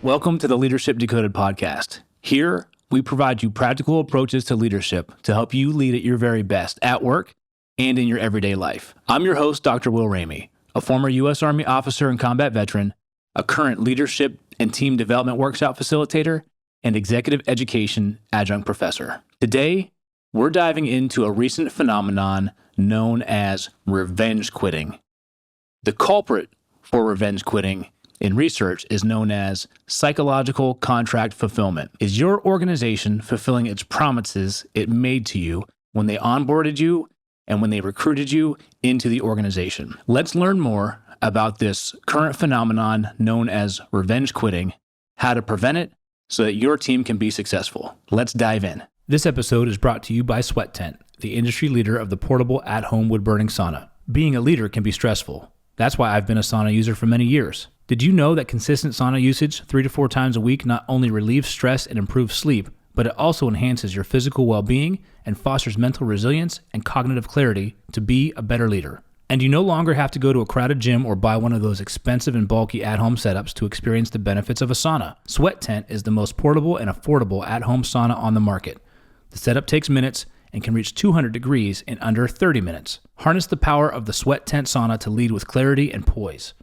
Welcome to the Leadership Decoded podcast. Here, we provide you practical approaches to leadership to help you lead at your very best at work and in your everyday life. I'm your host, Dr. Will Ramey, a former U.S. Army officer and combat veteran, a current leadership and team development workshop facilitator, and Executive Education Adjunct Professor. Today, we're diving into a recent phenomenon known as revenge quitting. The culprit for revenge quitting in research is known as psychological contract fulfillment. Is your organization fulfilling its promises it made to you when they onboarded you and when they recruited you into the organization? Let's learn more about this current phenomenon known as revenge quitting, how to prevent it so that your team can be successful. Let's dive in. This episode is brought to you by Sweat Tent, the industry leader of the portable at-home wood-burning sauna. Being a leader can be stressful. That's why I've been a sauna user for many years. Did you know that consistent sauna usage 3 to 4 times a week not only relieves stress and improves sleep, but it also enhances your physical well-being and fosters mental resilience and cognitive clarity to be a better leader? And you no longer have to go to a crowded gym or buy one of those expensive and bulky at-home setups to experience the benefits of a sauna. Sweat Tent is the most portable and affordable at-home sauna on the market. The setup takes minutes and can reach 200 degrees in under 30 minutes. Harness the power of the Sweat Tent sauna to lead with clarity and poise.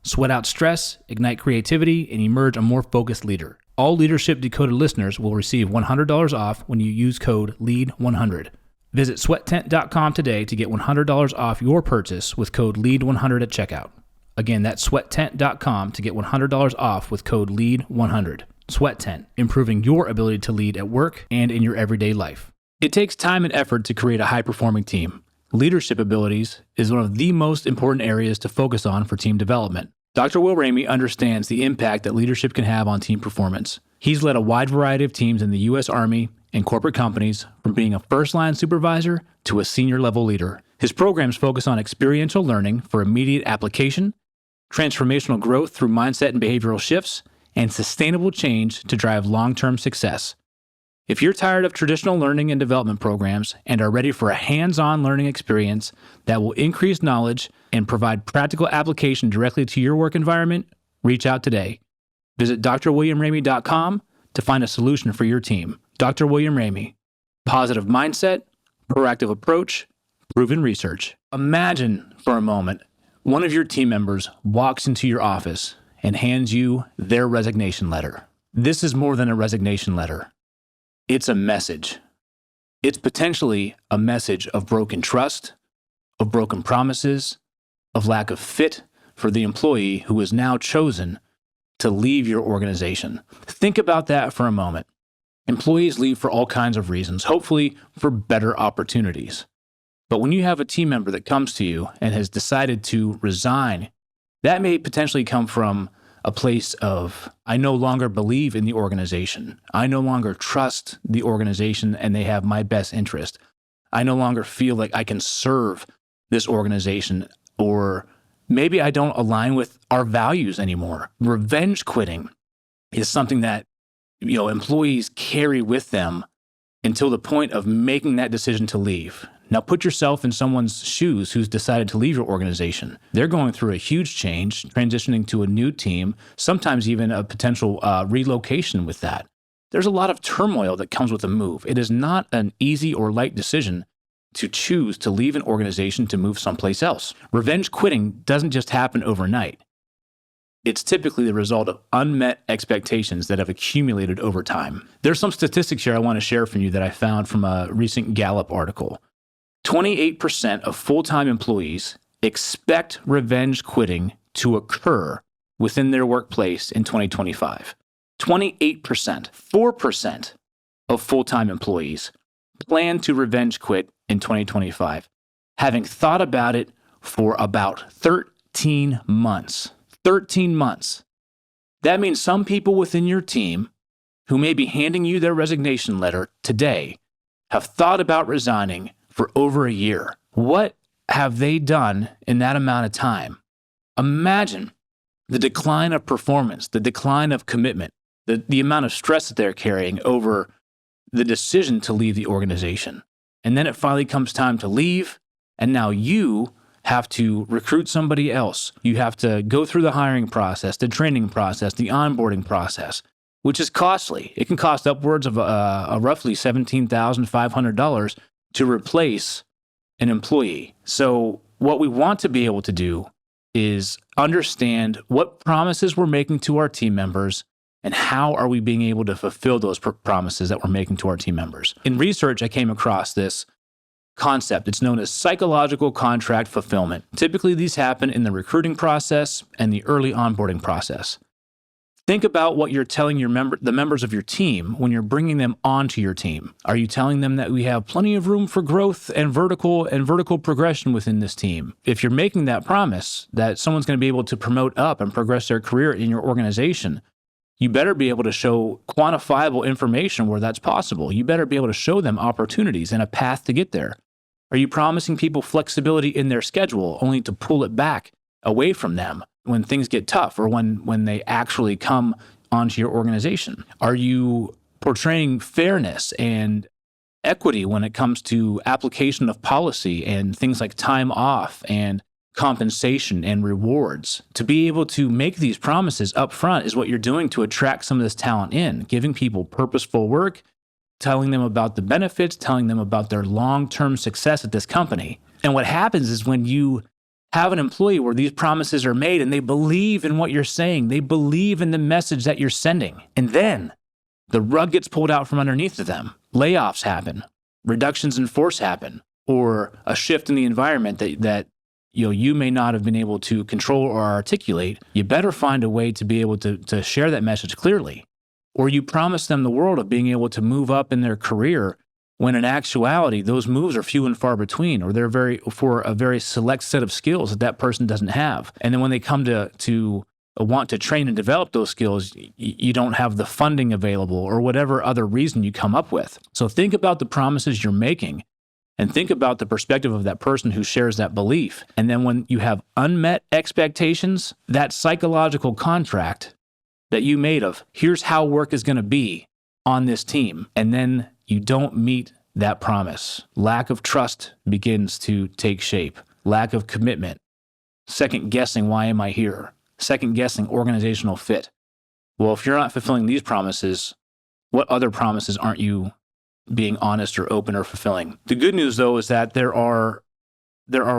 Sweat out stress, ignite creativity, and emerge a more focused leader. All Leadership Decoded listeners will receive $100 off when you use code LEAD100. Visit sweattent.com today to get $100 off your purchase with code LEAD100 at checkout. Again, that's sweattent.com to get $100 off with code LEAD100. Sweat Tent, improving your ability to lead at work and in your everyday life. It takes time and effort to create a high-performing team. Leadership abilities is one of the most important areas to focus on for team development. Dr. Will Ramey understands the impact that leadership can have on team performance. He's led a wide variety of teams in the U.S. Army and corporate companies, from being a first-line supervisor to a senior-level leader. His programs focus on experiential learning for immediate application, transformational growth through mindset and behavioral shifts, and sustainable change to drive long-term success. If you're tired of traditional learning and development programs and are ready for a hands-on learning experience that will increase knowledge and provide practical application directly to your work environment, reach out today. Visit drwilliamramey.com to find a solution for your team. Dr. William Ramey. Positive mindset, proactive approach, proven research. Imagine for a moment one of your team members walks into your office and hands you their resignation letter. This is more than a resignation letter. It's a message. It's potentially a message of broken trust, of broken promises, of lack of fit for the employee who is now chosen to leave your organization. Think about that for a moment. Employees leave for all kinds of reasons, hopefully for better opportunities. But when you have a team member that comes to you and has decided to resign, that may potentially come from a place of, I no longer believe in the organization. I no longer trust the organization and they have my best interest. I no longer feel like I can serve this organization, or maybe I don't align with our values anymore. Revenge quitting is something that, employees carry with them until the point of making that decision to leave. Now put yourself in someone's shoes who's decided to leave your organization. They're going through a huge change, transitioning to a new team, sometimes even a potential relocation with that. There's a lot of turmoil that comes with a move. It is not an easy or light decision to choose to leave an organization to move someplace else. Revenge quitting doesn't just happen overnight. It's typically the result of unmet expectations that have accumulated over time. There's some statistics here I want to share from you that I found from a recent Gallup article. 28% of full-time employees expect revenge quitting to occur within their workplace in 2025. 28%. 4% of full-time employees plan to revenge quit in 2025, having thought about it for about 13 months. 13 months. That means some people within your team who may be handing you their resignation letter today have thought about resigning for over a year. What have they done in that amount of time? Imagine the decline of performance, the decline of commitment, the amount of stress that they're carrying over the decision to leave the organization. And then it finally comes time to leave, and now you have to recruit somebody else. You have to go through the hiring process, the training process, the onboarding process, which is costly. It can cost upwards of roughly $17,500 to replace an employee. So what we want to be able to do is understand what promises we're making to our team members and how are we being able to fulfill those promises that we're making to our team members. In research, I came across this concept. It's known as psychological contract fulfillment. Typically, these happen in the recruiting process and the early onboarding process. Think about what you're telling the members of your team when you're bringing them onto your team. Are you telling them that we have plenty of room for growth and vertical progression within this team? If you're making that promise that someone's going to be able to promote up and progress their career in your organization, you better be able to show quantifiable information where that's possible. You better be able to show them opportunities and a path to get there. Are you promising people flexibility in their schedule only to pull it back away from them when things get tough or when they actually come onto your organization? Are you portraying fairness and equity when it comes to application of policy and things like time off and compensation and rewards? To be able to make these promises up front is what you're doing to attract some of this talent in, giving people purposeful work, telling them about the benefits, telling them about their long-term success at this company. And what happens is when you have an employee where these promises are made and they believe in what you're saying, they believe in the message that you're sending, and then the rug gets pulled out from underneath of them. Layoffs happen, reductions in force happen, or a shift in the environment that you may not have been able to control or articulate. You better find a way to be able to share that message clearly. Or you promise them the world of being able to move up in their career when in actuality, those moves are few and far between, or they're for a very select set of skills that person doesn't have. And then when they come to want to train and develop those skills, you don't have the funding available or whatever other reason you come up with. So think about the promises you're making and think about the perspective of that person who shares that belief. And then when you have unmet expectations, that psychological contract that you made of, here's how work is going to be on this team, and then you don't meet that promise. Lack of trust begins to take shape. Lack of commitment. Second guessing, why am I here? Second guessing organizational fit. Well, if you're not fulfilling these promises, what other promises aren't you being honest or open or fulfilling? The good news, though, is that there are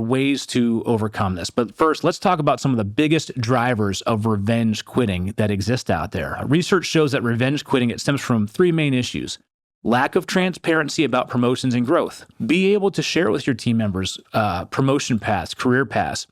ways to overcome this. But first, let's talk about some of the biggest drivers of revenge quitting that exist out there. Research shows that revenge quitting, it stems from three main issues. Lack of transparency about promotions and growth. Be able to share with your team members promotion paths, career paths,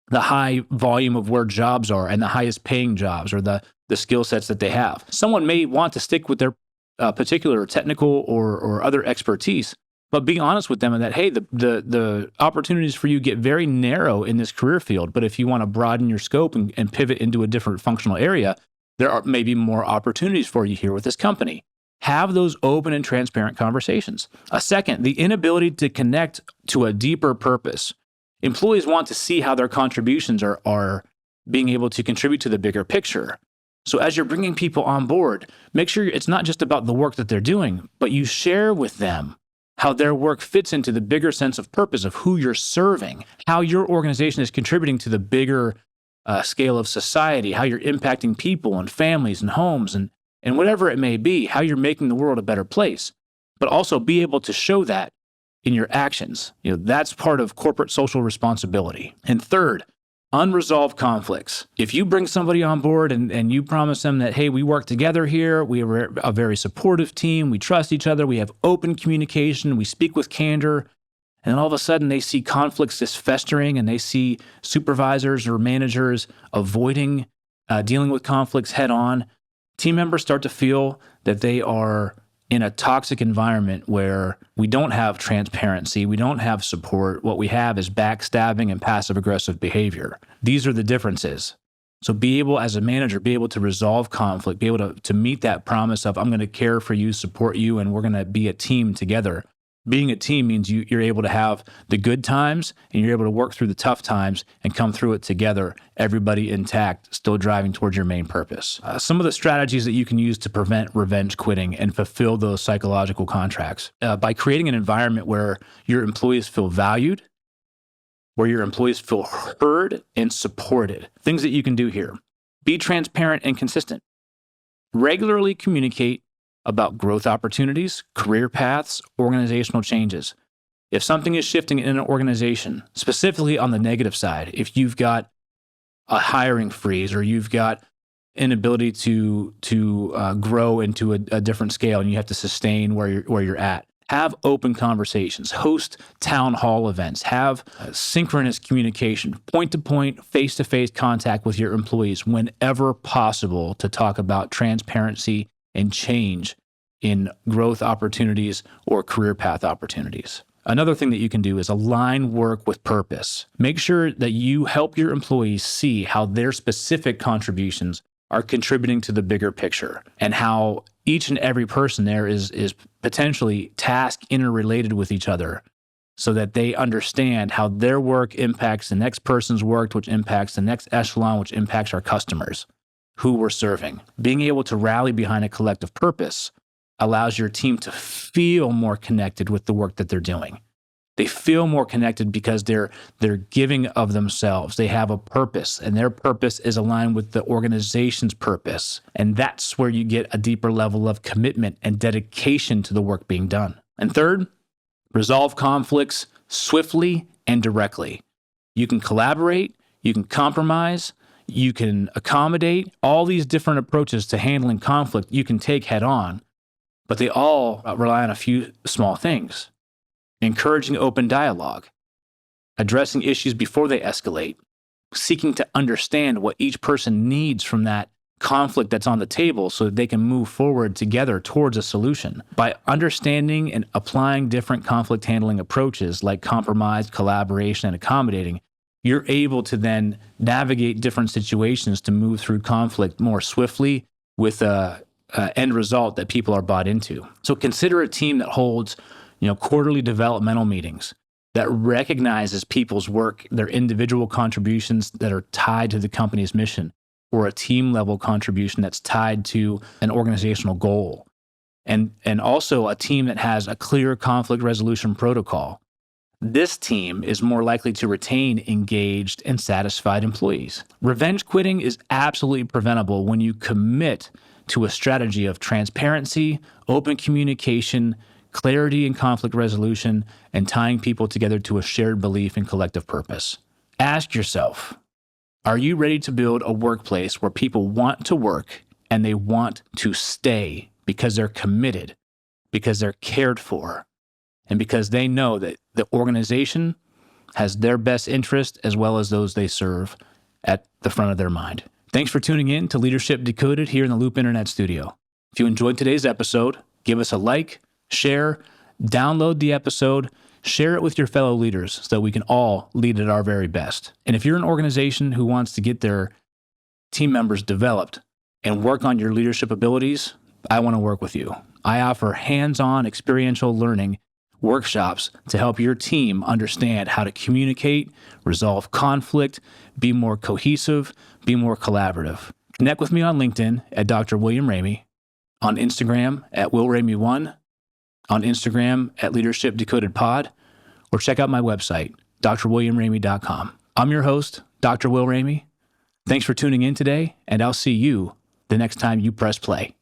the high volume of where jobs are and the highest paying jobs or the skill sets that they have. Someone may want to stick with their particular technical or other expertise, but be honest with them in that, hey, the opportunities for you get very narrow in this career field. But if you want to broaden your scope and pivot into a different functional area, there are maybe more opportunities for you here with this company. Have those open and transparent conversations. Second, the inability to connect to a deeper purpose. Employees want to see how their contributions are being able to contribute to the bigger picture. So as you're bringing people on board, make sure it's not just about the work that they're doing, but you share with them how their work fits into the bigger sense of purpose of who you're serving, how your organization is contributing to the bigger scale of society, how you're impacting people and families and homes and whatever it may be, how you're making the world a better place, but also be able to show that in your actions. That's part of corporate social responsibility. And third, unresolved conflicts. If you bring somebody on board and you promise them that, hey, we work together here, we are a very supportive team, we trust each other, we have open communication, we speak with candor, and then all of a sudden they see conflicts just festering and they see supervisors or managers avoiding dealing with conflicts head on, team members start to feel that they are in a toxic environment where we don't have transparency, we don't have support. What we have is backstabbing and passive-aggressive behavior. These are the differences. So be able, as a manager, be able to resolve conflict, be able to meet that promise of, I'm going to care for you, support you, and we're going to be a team together. Being a team means you're able to have the good times and you're able to work through the tough times and come through it together, everybody intact, still driving towards your main purpose. Some of the strategies that you can use to prevent revenge quitting and fulfill those psychological contracts by creating an environment where your employees feel valued, where your employees feel heard and supported. Things that you can do here. Be transparent and consistent. Regularly communicate about growth opportunities, career paths, organizational changes. If something is shifting in an organization, specifically on the negative side, if you've got a hiring freeze or you've got inability to grow into a different scale and you have to sustain where you're at, have open conversations, host town hall events, have synchronous communication, point-to-point, face-to-face contact with your employees whenever possible to talk about transparency and change in growth opportunities or career path opportunities. Another thing that you can do is align work with purpose. Make sure that you help your employees see how their specific contributions are contributing to the bigger picture and how each and every person there is potentially task interrelated with each other so that they understand how their work impacts the next person's work, which impacts the next echelon, which impacts our customers who we're serving. Being able to rally behind a collective purpose allows your team to feel more connected with the work that they're doing. They feel more connected because they're giving of themselves. They have a purpose, and their purpose is aligned with the organization's purpose. And that's where you get a deeper level of commitment and dedication to the work being done. And third, resolve conflicts swiftly and directly. You can collaborate, you can compromise, you can accommodate. All these different approaches to handling conflict you can take head on, but they all rely on a few small things. Encouraging open dialogue, addressing issues before they escalate, seeking to understand what each person needs from that conflict that's on the table so that they can move forward together towards a solution. By understanding and applying different conflict handling approaches like compromise, collaboration, and accommodating, you're able to then navigate different situations to move through conflict more swiftly with a end result that people are bought into. So consider a team that holds quarterly developmental meetings that recognizes people's work, their individual contributions that are tied to the company's mission, or a team level contribution that's tied to an organizational goal. And also a team that has a clear conflict resolution protocol. This team is more likely to retain engaged and satisfied employees. Revenge quitting is absolutely preventable when you commit to a strategy of transparency, open communication, clarity and conflict resolution, and tying people together to a shared belief and collective purpose. Ask yourself, are you ready to build a workplace where people want to work and they want to stay because they're committed, because they're cared for, and because they know that the organization has their best interest as well as those they serve at the front of their mind? Thanks for tuning in to Leadership Decoded here in the Loop Internet Studio. If you enjoyed today's episode, give us a like, share, download the episode, share it with your fellow leaders so that we can all lead at our very best. And if you're an organization who wants to get their team members developed and work on your leadership abilities, I want to work with you. I offer hands-on experiential learning workshops to help your team understand how to communicate, resolve conflict, be more cohesive, be more collaborative. Connect with me on LinkedIn at Dr. William Ramey, on Instagram at WillRamey1, on Instagram at Leadership Decoded Pod, or check out my website, drwilliamramey.com. I'm your host, Dr. Will Ramey. Thanks for tuning in today, and I'll see you the next time you press play.